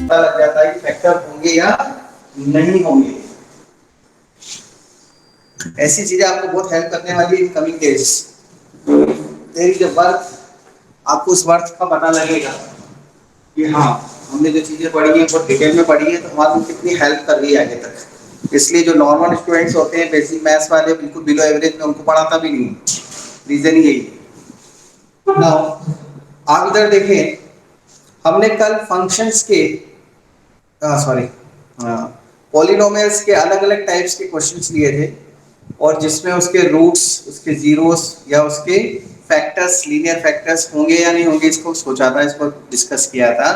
पता लग जाता है कि फैक्टर होंगे या नहीं होंगे। ऐसी चीजें आपको बहुत हेल्प करने वाली in coming days. There is a worth, आपको उस वर्थ का पता लगेगा कि हाँ, हमने जो चीजें पढ़ी हैं बहुत डिटेल में पढ़ी है तो हमारी कितनी हेल्प कर रही है आगे तक। इसलिए जो नॉर्मल स्टूडेंट्स होते हैं बेसिक मैथ्स वाले बिल्कुल बिलो एवरेज में, उनको पढ़ाता भी नहीं। रीजन यही है। नाउ आप इधर देखें, हमने कल फंक्शंस के सॉरी पॉलिनोमियल्स के अलग अलग टाइप्स के क्वेश्चंस लिए थे, और जिसमें उसके रूट्स, उसके जीरोस या उसके फैक्टर्स, लीनियर फैक्टर्स होंगे या नहीं होंगे इसको सोचा था, इसको डिस्कस किया था।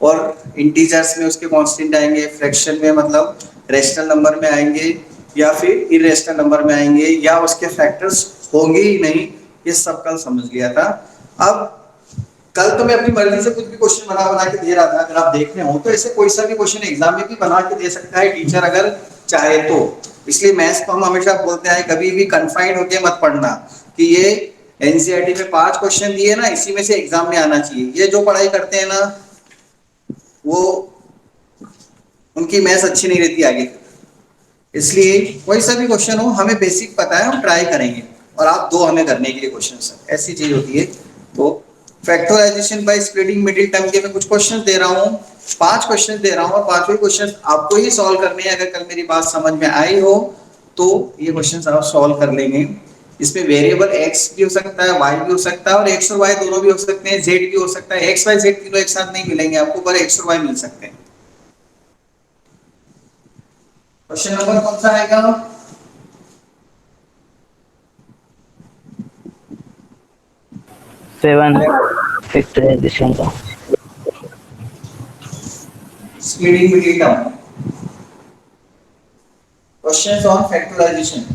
और इंटीजर्स में उसके कांस्टेंट आएंगे, फ्रैक्शन में मतलब रेशनल नंबर में आएंगे, या फिर इरेशनल नंबर में आएंगे, या उसके फैक्टर्स होंगे ही नहीं, ये सब कल समझ लिया था। अब कल तो मैं अपनी मर्जी से कुछ भी क्वेश्चन बना बना के दे रहा था, अगर आप देख रहे हो तो ऐसे कोई सा भी क्वेश्चन एग्जाम में भी बना के दे सकता है टीचर अगर चाहे तो। इसलिए मैथ्स को हम हमेशा बोलते हैं कभी भी कन्फाइंड होके मत पढ़ना कि ये एनसीईआरटी में 5 क्वेश्चन दिए ना, इसी में से एग्जाम में आना चाहिए। ये जो पढ़ाई करते हैं ना, वो उनकी मैथ्स अच्छी नहीं रहती आगे। इसलिए कोई सा भी क्वेश्चन हो, हमें बेसिक पता है, हम ट्राई करेंगे, और आप दो हमें करने के लिए क्वेश्चन, ऐसी चीज होती है। तो factorization by splitting middle term के मैं कुछ क्वेश्चन दे रहा हूँ, 5 क्वेश्चन दे रहा हूँ, और पांचों क्वेश्चन आपको ही सॉल्व करने हैं। अगर कल मेरी बात समझ में आई हो तो ये क्वेश्चन आप सॉल्व कर लेंगे। इसमें वेरिएबल एक्स भी हो सकता है, वाई भी हो सकता है, और एक्स और वाई दोनों भी हो सकते हैं, जेड भी हो सकता है। एक्स वाई जेड तीनों एक साथ नहीं मिलेंगे आपको, पर एक्स और वाई मिल सकते हैं। क्वेश्चन नंबर कौन सा आएगा? 7 फैक्टराइजेशन का। Splitting middle term, questions on factorization.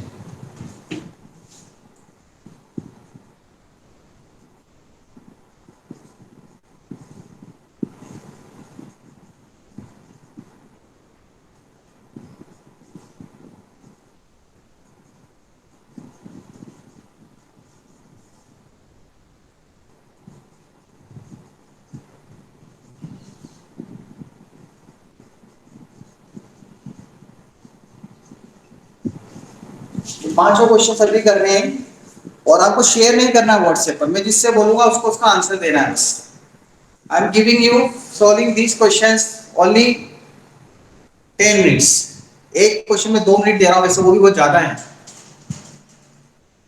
5 question सभी करने हैं, और आपको शेयर नहीं करना व्हाट्सएप पर, मैं जिससे बोलूंगा उसको उसका आंसर देना है बस। I am giving you solving these questions only 10 minutes. एक क्वेश्चन में 2 मिनट दे रहा हूं, वैसे वो भी बहुत ज्यादा है।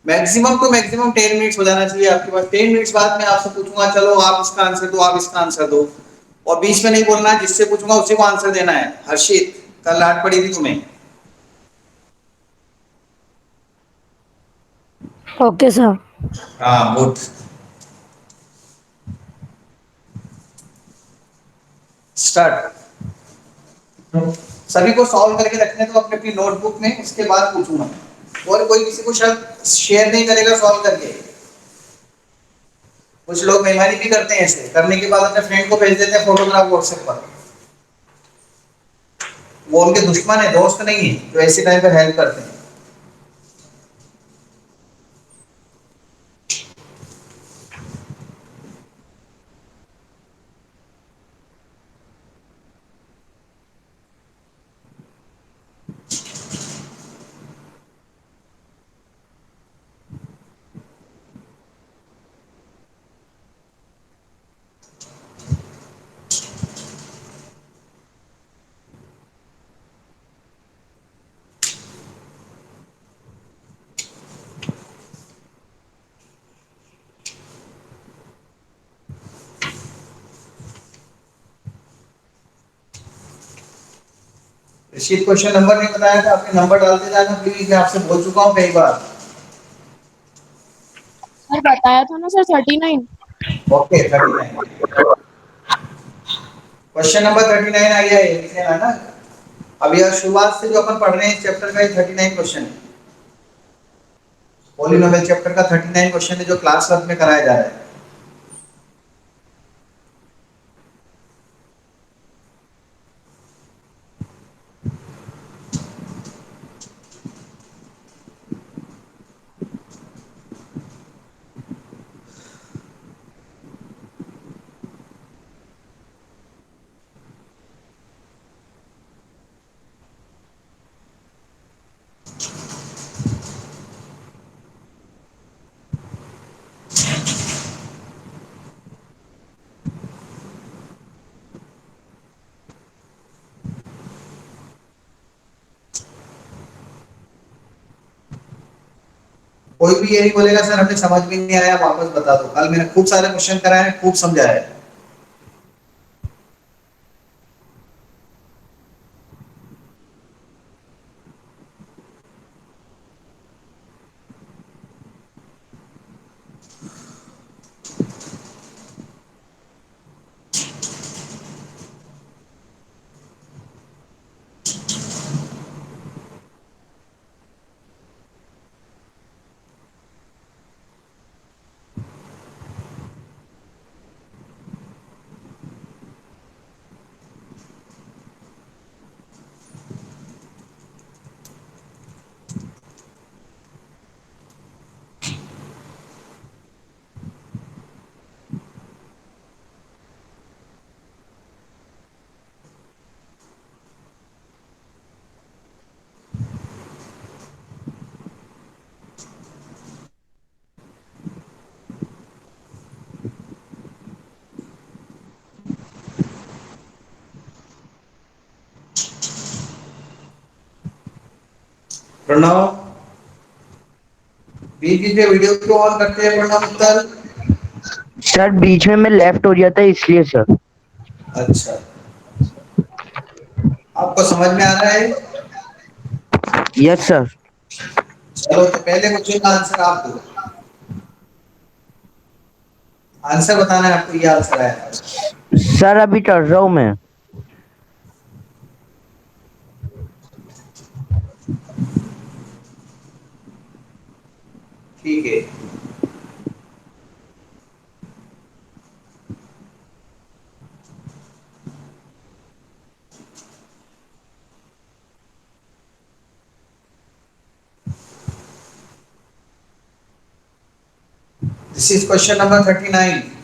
मैक्सिमम टू मैक्सिमम 10 मिनट्स हो जाना चाहिए आपके पास। 10 मिनट्स बाद मैं आपसे पूछूंगा चलो आप इसका आंसर दो, आप इसका आंसर दो, और बीच में नहीं बोलना, जिससे पूछूंगा उसी को आंसर देना है। हर्षित, कल डांट पड़ी थी तुम्हें। Okay sir. हाँ गुड। स्टार्ट। सभी को सॉल्व करके रखने दो अपनी अपनी नोटबुक में, उसके बाद पूछूंगा। और कोई किसी को शायद शेयर नहीं करेगा सॉल्व करके। कुछ लोग बेईमानी भी करते हैं, ऐसे करने के बाद अपने फ्रेंड को भेज देते हैं फोटोग्राफ व्हाट्सएप पर। वो उनके दुश्मन है, दोस्त नहीं है, जो ऐसे टाइम पर हेल्प करते हैं। ऋषित क्वेश्चन नंबर नहीं बताया था, आपने नंबर डालते जाना प्लीज, मैं आपसे बोल चुका हूँ कई बार। सर बताया था ना सर, 39। ओके 39। क्वेश्चन नंबर 39 आ गया है, लिख लेना ना। अब यह शुरुआत से जो अपन पढ़ रहे हैं चैप्टर का 39 क्वेश्चन है। पॉलिनोमियल चैप्टर का 39 क्वेश्चन है जो क्लास वर्क में कराया जा रहा है। कोई भी ये नहीं बोलेगा सर हमें समझ में नहीं आया, वापस बता दो। कल मैंने खूब सारे क्वेश्चन कराए हैं, खूब समझाया है। प्रणव, बीच बीच में वीडियो क्यों ऑन करते हैं प्रणव मित्तल? सर बीच में मैं लेफ्ट हो जाता है इसलिए सर। अच्छा, आपको समझ में आ रहा है? Yes sir. चलो तो पहले क्वेश्चन का आंसर आप दो। आंसर बताना है आपको, ये आंसर है। सर अभी चढ़ रहा हूँ मैं। ठीक है। This is question number 39।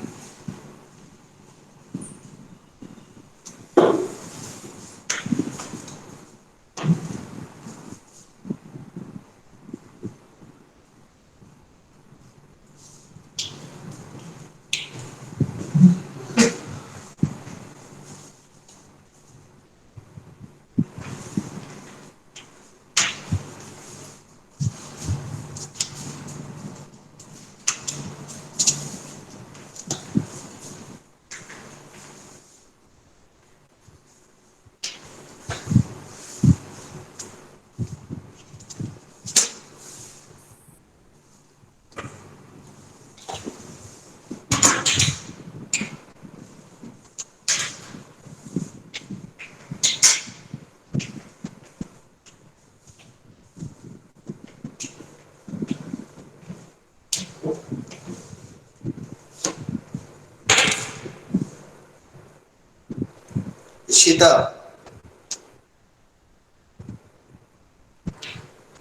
Ishita,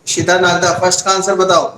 Ishita Nagda, first का आंसर बताओ।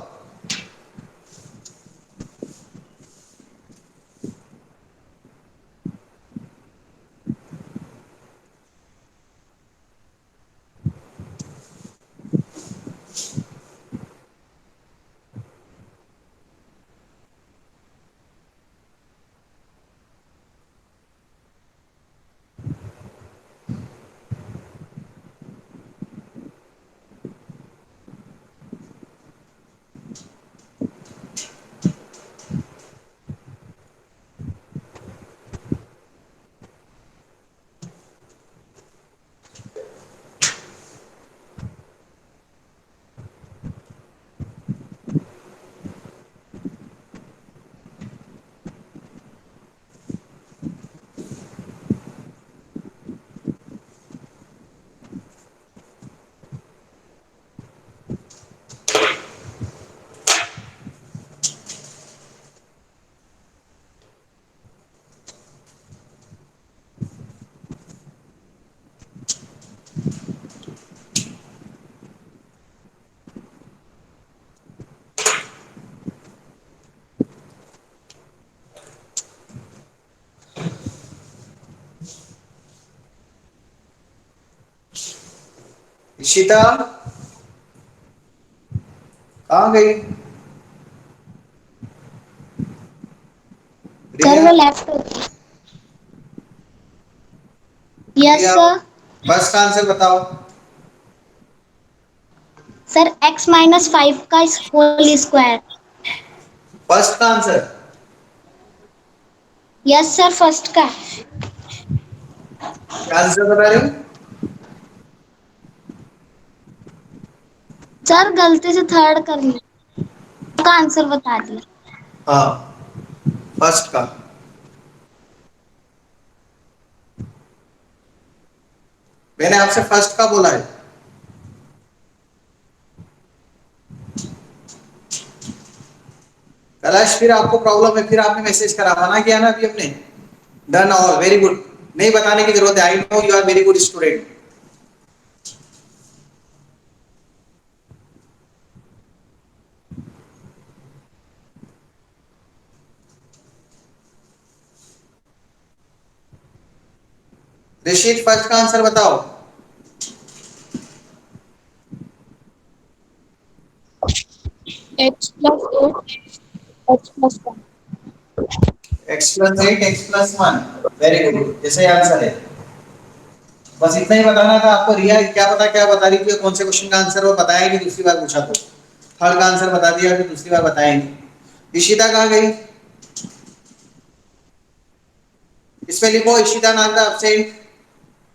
इशिता कहाँ गई? सर प्रिया, वो लेफ्ट हो गई। यस प्रिया, सर। फर्स्ट का आंसर बताओ। सर x-5 का होल स्क्वायर। फर्स्ट का आंसर? यस सर, फर्स्ट का। क्या आंसर बता रहे हो? सर गलती से थर्ड कर लिया, का आंसर बता दिया। हाँ, फर्स्ट का। मैंने आपसे फर्स्ट का बोला है। कैलाश, फिर आपको प्रॉब्लम है, फिर आपने मैसेज करा, मना किया ना अभी अपने। Done all, very good. नहीं बताने की जरूरत है, I know you are very good student. Rishit, first का आंसर बताओ। x+8 x+1। x+8 x+1, very good, जैसे आंसर है। बस इतना ही बताना था आपको। रिया क्या पता क्या बता रही थी, कौन से क्वेश्चन का आंसर वो बताया नहीं, दूसरी बार पूछा तो। थर्ड का आंसर बता दिया, फिर दूसरी बार बताया नहीं। इशिता कहाँ गई? इसमें लिखो इशिता नाम का एब्सेंट,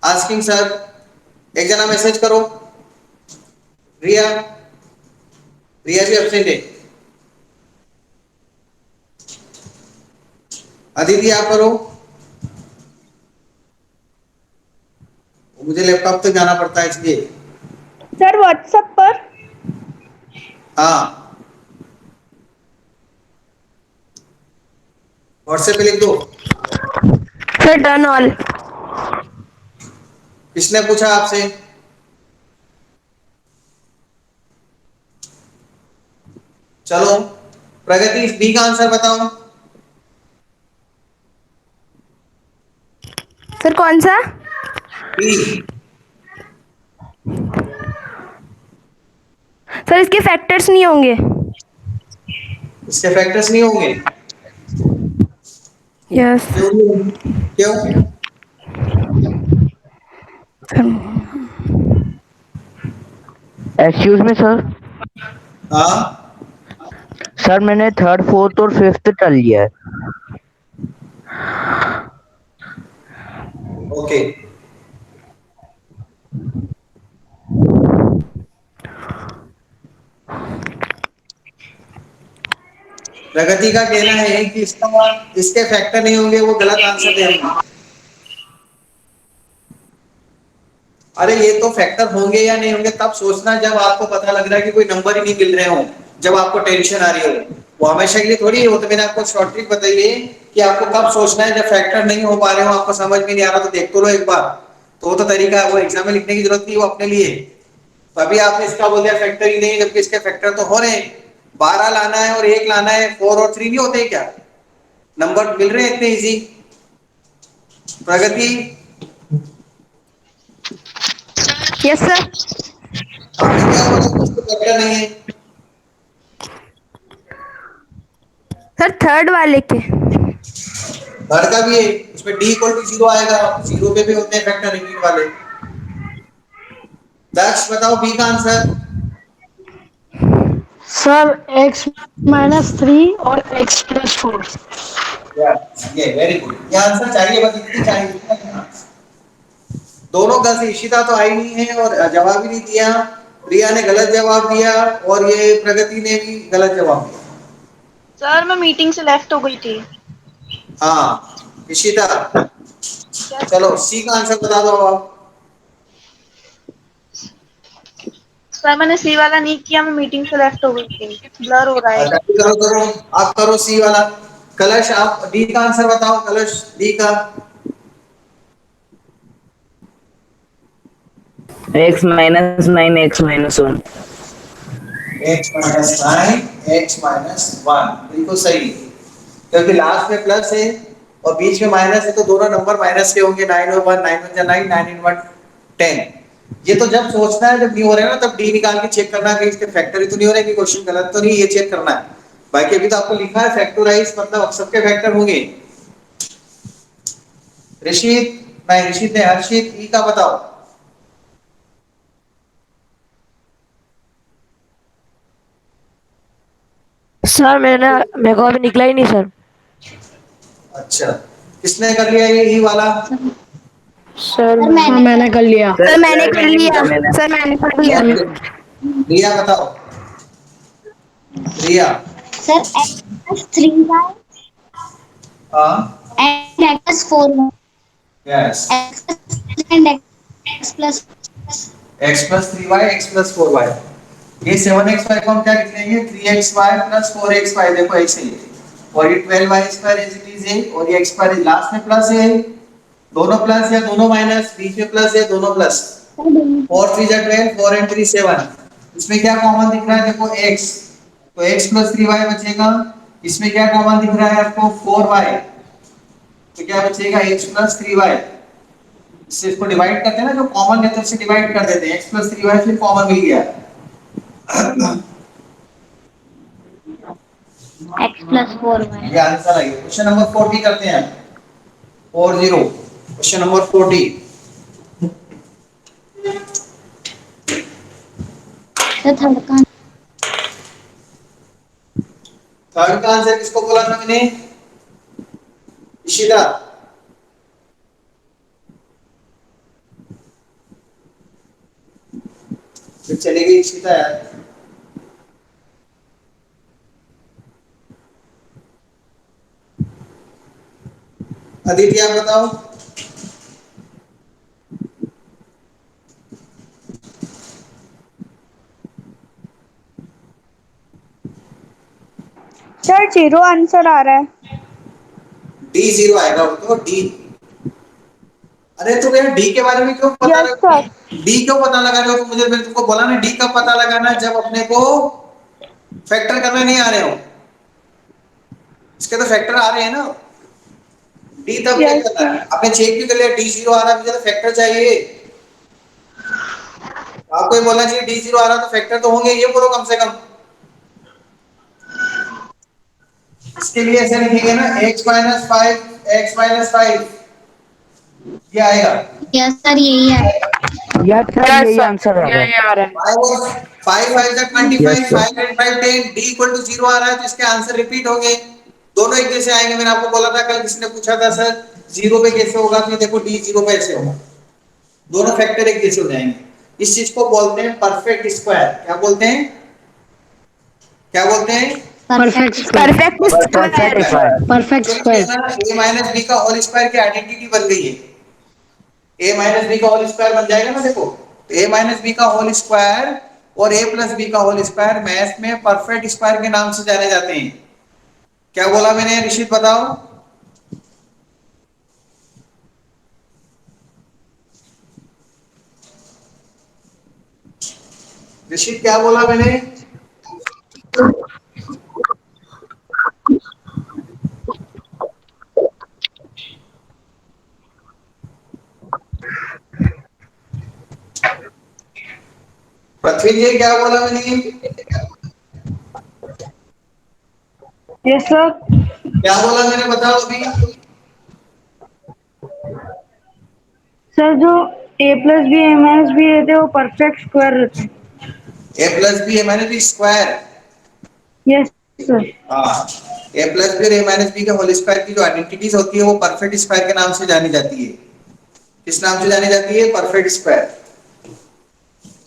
आस्किंग सर। एक जना मैसेज करो। रिया, रिया भी एब्सेंट है। अदिति आप करो। मुझे लैपटॉप तक जाना पड़ता है इसलिए। सर व्हाट्सएप पर। हाँ, व्हाट्सएप पे लिख दो। Sir done all. किसने पूछा आपसे? चलो, प्रगति, बी का आंसर बताओ। सर कौन सा? बी। सर इसके फैक्टर्स नहीं होंगे। इसके फैक्टर्स नहीं होंगे? यस। क्यों नहीं होंगे? क्यों? Excuse me sir. हाँ, सर मैंने थर्ड फोर्थ और फिफ्थ कर लिया है। ओके। प्रगति का कहना है कि इसके फैक्टर नहीं होंगे, वो गलत आंसर दे रही है। अरे ये तो फैक्टर होंगे या नहीं होंगे तब सोचना जब आपको पता लग रहा है कि कोई नंबर ही नहीं मिल रहे हो, जब आपको टेंशन आ रही हो। वो हमेशा के लिए थोड़ी हो। तो मैंने आपको शॉर्ट ट्रिक बताई है कि आपको कब सोचना है, जब फैक्टर नहीं हो पा रहे हो, आपको समझ में नहीं आ रहा, तो देख तो लो एक बार। तो वो तो तरीका है, वो एग्जाम में लिखने की जरूरत नहीं, वो अपने लिए। तो अभी आपने इसका बोल दिया फैक्टर ही नहीं, जबकि इसके फैक्टर तो हो रहे हैं। 12 लाना है और 1 लाना है, 4 और 3 नहीं होते क्या? नंबर मिल रहे हैं इतने इजी। प्रगति, यस सर। आपने क्या बोला कि इसके फैक्टर नहीं है? सर थर्ड वाले के। घर का भी है, उसमें डी इक्वल टू जीरो आएगा, जीरो पे भी होते हैं फैक्टर रिपीट वाले। दक्ष बताओ बी का आंसर। सर x-3 और x+4। ये वेरी गुड, ये आंसर चाहिए, बस इतनी चाहिए। दोनों गलत है, इशिता तो आई नहीं है और जवाब ही नहीं दिया। प्रिया ने गलत जवाब दिया और ये प्रगति ने भी गलत जवाब दिया। सर मैं मीटिंग से लेफ्ट हो गई थी। हाँ इशिता, यस चलो सी का आंसर बता दो आप। सर, मैंने सी वाला नहीं किया, मैं मीटिंग से लेफ्ट हो गई थी, ब्लर हो रहा है। अच्छा, करो करो, आप करो सी वाला। कलश, आप डी का आंसर बताओ, कलश डी का। x-9 x-1। x-9 x-1 बिल्कुल सही, क्योंकि लास्ट में प्लस है और बीच में माइनस है, तो दोनों नंबर माइनस के होंगे। 9 और 1, 9 1 9, 9 इन 1 10। ये तो जब सोचना है, जब नहीं हो रहा है ना, तब डी निकाल के चेक करना कि इसके फैक्टर ही तो नहीं हो रहे, कि क्वेश्चन गलत तो नहीं, ये चेक करना है। बाकी अभी तो आपको लिखा है फैक्टराइज, मतलब सबके फैक्टर होंगे। ऋषित, नहीं ऋषित ने, हर्षित, ई का बताओ। सर मेरे को अभी निकला ही नहीं सर। अच्छा, किसने कर लिया ये ई वाला? सर सर हाँ मैंने मैंने कर लिया। सर मैंने सर कर मैंने भी लिया। कर लेना। सर मैंने कर लिया। और रिया बताओ। रिया। सर x+3y हाँ। and x+4y यस। x and x plus x plus three y x plus four y, ये सेवन एक्स वाई को हम क्या लिख लेंगे? Three x y plus four x y, देखो ऐसे ही है। और ये 12y² एज इट इज है, और ये x² लास्ट में प्लस है, दोनों प्लस या दोनों माइनस, बीच में प्लस है दोनों प्लस। 4 3 12, 4 and 3 7, इसमें क्या कॉमन दिख रहा है? देखो x, तो x प्लस थ्री वाई बचेगा। इसमें क्या कॉमन दिख रहा है आपको? 4y, तो क्या बचेगा? x plus three y. इससे इसको डिवाइड करते हैं ना, जो कॉमन लेते हैं उससे डिवाइड कर देते हैं, x प्लस थ्री वाई फिर कॉमन मिल गया। x+4y। ये आंसर है। क्वेश्चन नंबर 40 करते हैं, 40, क्वेश्चन नंबर 40। सर थर्ड का थर्ड का आंसर किसको बोला था मैंने? इशिता। फिर चली गई इशिता यार। अदिति आप बताओ। सर 0 आंसर आ रहा है। डी जीरो आएगा वो तो, डी। अरे तुम यार डी के बारे में क्यों पता यस लगा? सर। डी क्यों पता लगा रहे हो तुम? मुझे मैंने तुमको बोला ना डी कब पता लगाना है, जब अपने को फैक्टर करने नहीं आ रहे हो। इसके तो फैक्टर आ रहे हैं ना। डी तब क्या यस करना सर। है? आपने चेक भी कर लिया डी जीरो आ रहा है, मुझे तो फैक्टर चाहिए। आपको ये बोलना चाहिए डी जीरो आ रहा तो फैक्टर तो होंगे, ये बोलो कम से कम। इसके लिए ऐसे लिखेंगे ना, x-5 ये आएगा। यस सर यही है। यस सर यही आंसर आ रहा है। आ रहा है। 5 5 जा 25, yes sir. 5 and 5 10, d equal to 0 आ रहा है, तो इसके आंसर रिपीट होंगे। दोनों एक जैसे आएंगे। मैंने आपको बोला था, कल किसी ने पूछा था सर जीरो पे कैसे होगा, तो देखो डी जीरो पे ऐसे होगा, दोनों फैक्टर एक जैसे हो जाएंगे। इस चीज को बोलते हैं परफेक्ट स्क्वायर। क्या बोलते हैं? क्या बोलते हैं? Perfect perfect square. Perfect perfect square. Square. Perfect तो स्क्वायर। a माइनस बी का होल स्क्वायर की आइडेंटिटी बन गई है। a माइनस बी का होल स्क्वायर बन जाएगा ना, देखो। तो a माइनस बी का होल स्क्वायर और a प्लस बी का होल स्क्वायर मैथ में परफेक्ट स्क्वायर के नाम से जाने जाते हैं। क्या बोला मैंने, ऋषित बताओ? ऋषित क्या बोला मैंने? पृथ्वी जी क्या बोला मैंने? Yes sir. क्या बोला मैंने, बताओ अभी। सर जो a plus b a minus b रहते हैं वो परफेक्ट स्क्वायर रहते हैं। a plus b a minus b square. Yes sir. हाँ, a प्लस बी और a माइनस बी के होल स्क्वायर की जो आइडेंटिटीज होती है वो परफेक्ट स्क्वायर के नाम से जानी जाती है। किस नाम से जानी जाती है? Perfect square.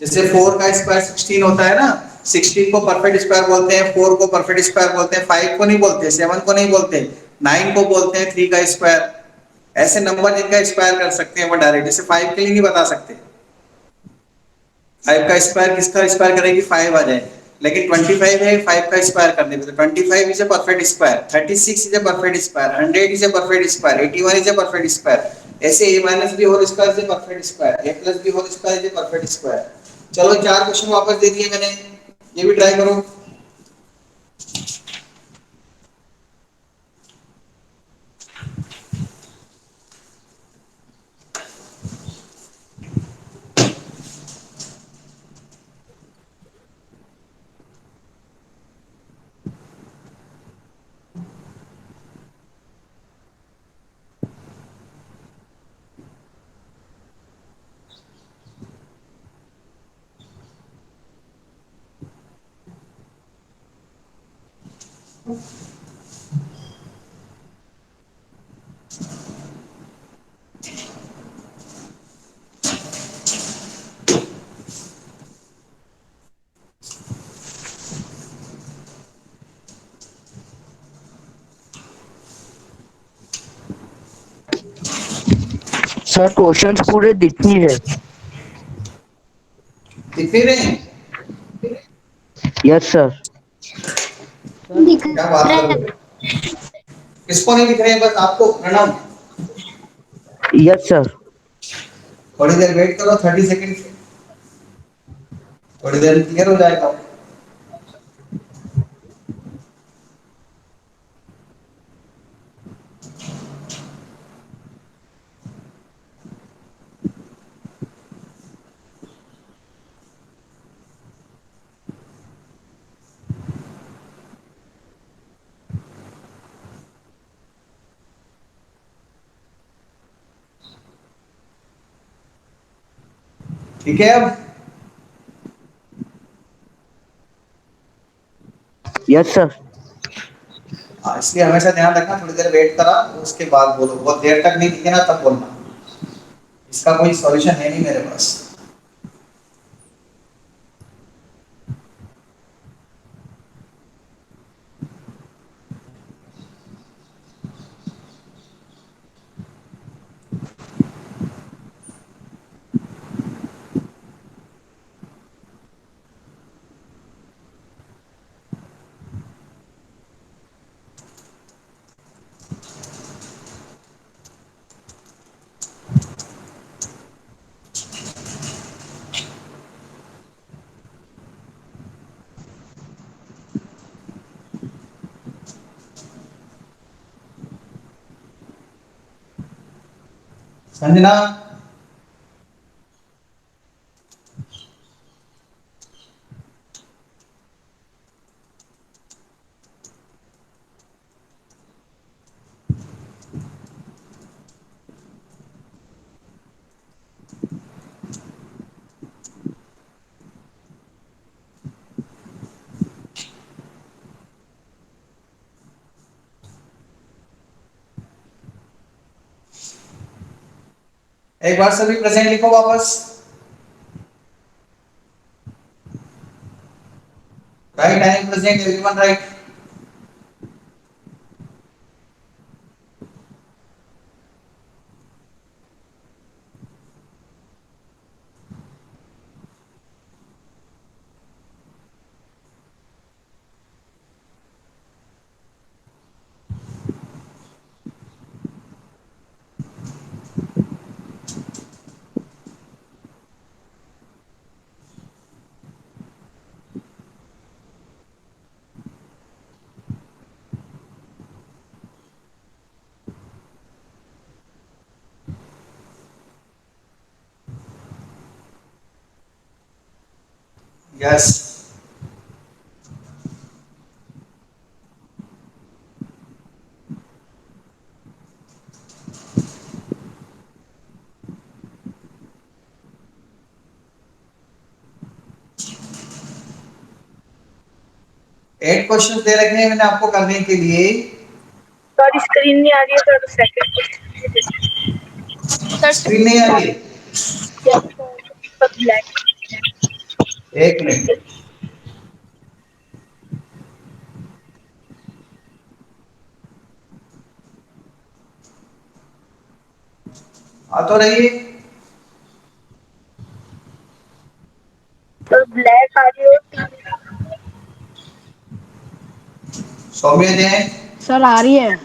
जैसे 4 का स्क्वायर 16 होता है ना, 16 को परफेक्ट स्क्वायर बोलते हैं, 4 को परफेक्ट स्क्वायर बोलते हैं, 5 को नहीं बोलते, 7 को नहीं बोलते, 9 को बोलते हैं 3 का स्क्वायर। ऐसे नंबर जिनका स्क्वायर कर सकते हैं वो डायरेक्ट, जैसे 5 के लिए नहीं बता सकते। 5 का स्क्वायर किसका स्क्वायर करेगी? 5 आ जाए। लेकिन 25 है 5 का स्क्वायर करने पे, तो 25 is a perfect square, 36 is a perfect square, 100 is a perfect square, 81 is a perfect square. ऐसे a minus b whole square is a perfect square, a plus b whole square is a perfect square. चलो 4 question वापस दे दिए मैंने, ये भी try करो। Sir questions पूरे दिख नहीं रहे। दिख नहीं रहे हैं? Yes sir. दिख क्या बात रहा है। करोगे? किसको नहीं दिख रहे हैं? बस आपको प्रणव। Yes sir. थोड़ी देर वेट करो, 30 सेकेंड, थोड़ी देर में क्लियर हो जाएगा। ठीक है अब? Yes sir. इसलिए हमेशा ध्यान रखना, थोड़ी देर वेट करा उसके बाद बोलो। बहुत देर तक नहीं दिखे ना तब बोलना। इसका कोई सॉल्यूशन है नहीं मेरे पास। संजना, एक बार सभी प्रेजेंट लिखो वापस। Right, I am present, everyone right. Yes. Eight question दे रखे हैं मैंने आपको करने के लिए। सर स्क्रीन नहीं आ रही है sir, second question. Sir screen नहीं आ रही है? ब्लैक। एक मिनट। आ तो रही है। सर ब्लैक आ रही है। सौम्य जैन। सर आ रही है।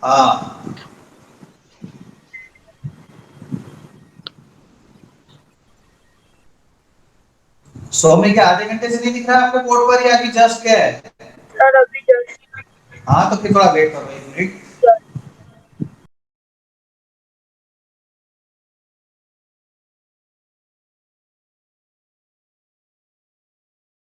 हाँ, सौम्य के आधे घंटे से नहीं दिख रहा है आपको बोर्ड पर, या अभी जस्ट गया है? सर अभी जस्ट। हाँ तो फिर थोड़ा वेट करो, 1 मिनट।